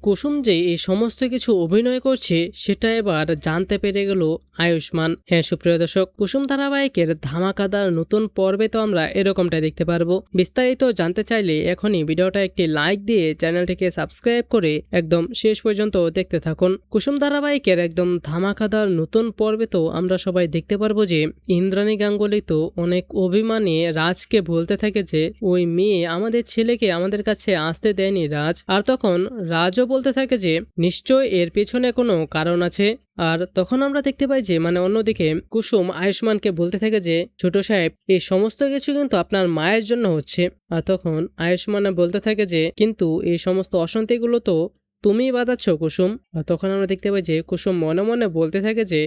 কুসুম যে এই সমস্ত কিছু অভিনয় করছে সেটা এবার জানতে পেরে গেল আয়ুষ্মান। হ্যাঁ সুপ্রিয় দর্শক, কুসুম ধারাবাহিকের ধামাকাদার নতুন পর্বে তো আমরা এরকমটা দেখতে পারবো। বিস্তারিত জানতে চাইলে এখনই ভিডিওটা একটি লাইক দিয়ে চ্যানেলটিকে সাবস্ক্রাইব করে একদম শেষ পর্যন্ত দেখতে থাকুন। কুসুম ধারাবাহিকের একদম ধামাকাদার নতুন পর্বে তো আমরা সবাই দেখতে পারবো যে ইন্দ্রাণী গাঙ্গুলি তো অনেক অভিমানে রাজকে বলতে থাকে যে ওই মেয়ে আমাদের ছেলেকে আমাদের কাছে আসতে দেয়নি রাজ। আর তখন রাজও বলতে থাকে যে নিশ্চয় এর পেছনে কোনো কারণ আছে। আর তখন আমরা দেখতে পাই যে অন্যদিকে কুসুম আয়ুষ্মানকে বলতে থাকে যে ছোট সাহেব এই সমস্ত কিছু কিন্তু আপনার মায়ের জন্য হচ্ছে। আর তখন আয়ুষ্মান বলতে থাকে যে কিন্তু এই সমস্ত অশান্তিগুলো তো তুমি বাঁধাচ্ছ কুসুম। আর তখন আমরা দেখতে পাই যে কুসুম মনে মনে বলতে থাকে যে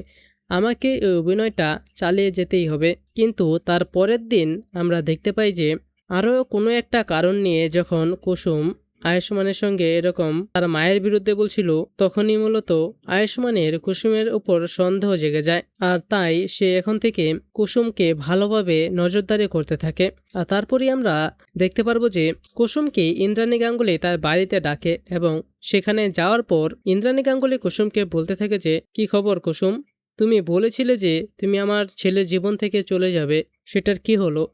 আমাকে এই অভিনয়টা চালিয়ে যেতেই হবে। কিন্তু তার পরের দিন আমরা দেখতে পাই যে আরও কোনো একটা কারণ নিয়ে যখন কুসুম আয়ুষ্মানের সঙ্গে এরকম তার মায়ের বিরুদ্ধে বলছিল, তখনই মূলত আয়ুষ্মানের কুসুমের উপর সন্দেহ জেগে যায়। আর তাই সে এখন থেকে কুসুমকে ভালোভাবে নজরদারি করতে থাকে। আর তারপরই আমরা দেখতে পারবো যে কুসুমকে ইন্দ্রাণী গাঙ্গুলি তার বাড়িতে ডাকে এবং সেখানে যাওয়ার পর ইন্দ্রাণী গাঙ্গুলি কুসুমকে বলতে থাকে যে কি খবর কুসুম, তুমি বলেছিলে যে তুমি আমার ছেলের জীবন থেকে চলে যাবে, সেটার কি হলো?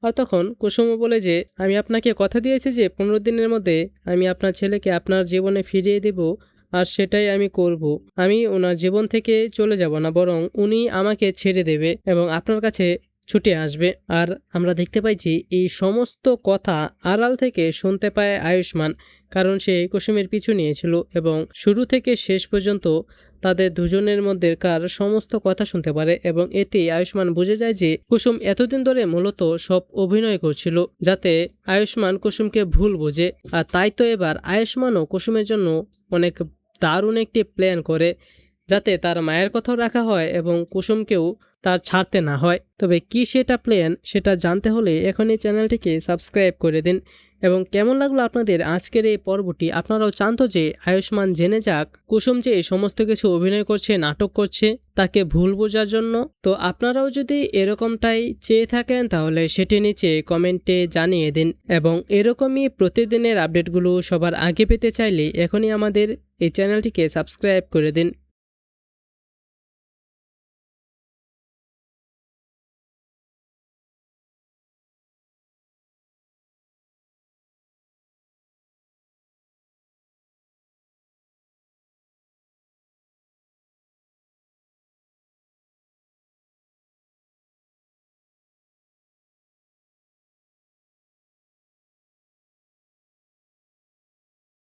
আর তখন কুসুমও বলে যে আমি আপনাকে কথা দিয়েছি যে 15 দিনের মধ্যে আমি আপনার ছেলেকে আপনার জীবনে ফিরিয়ে দেব, আর সেটাই আমি করব। আমি ওনার জীবন থেকে চলে যাব না, বরং উনি আমাকে ছেড়ে দেবে এবং আপনার কাছে ছুটে আসবে। আর আমরা দেখতে পাই যে এই সমস্ত কথা আড়াল থেকে শুনতে পায় আয়ুষ্মান, কারণ সে কুসুমের পিছু নিয়েছিল এবং শুরু থেকে শেষ পর্যন্ত তাদের দুজনের মধ্যেকার সমস্ত কথা শুনতে পারে। এবং এতে আয়ুষ্মান বুঝে যায় যে কুসুম এতদিন ধরে মূলত সব অভিনয় করছিল যাতে আয়ুষ্মান কুসুমকে ভুল বোঝে। আর তাই তো এবার আয়ুষ্মানও কুসুমের জন্য অনেক দারুণ একটি প্ল্যান করে যাতে তার মায়ের কথাও রাখা হয় এবং কুসুমকেও তার ছাড়তে না হয়। তবে কি সেটা প্ল্যান, সেটা জানতে হলে এখনই চ্যানেলটিকে সাবস্ক্রাইব করে দিন। এবং কেমন লাগলো আপনাদের আজকের এই পর্বটি? আপনারাও চান তো যে আয়ুষ্মান জেনে যাক কুসুম যে এই সমস্ত কিছু অভিনয় করছে, নাটক করছে তাকে ভুল বোঝার জন্য? তো আপনারাও যদি এরকমটাই চেয়ে থাকেন তাহলে সেটি নিচে কমেন্টে জানিয়ে দিন। এবং এরকমই প্রতিদিনের আপডেটগুলো সবার আগে পেতে চাইলে এখনই আমাদের এই চ্যানেলটিকে সাবস্ক্রাইব করে দিন।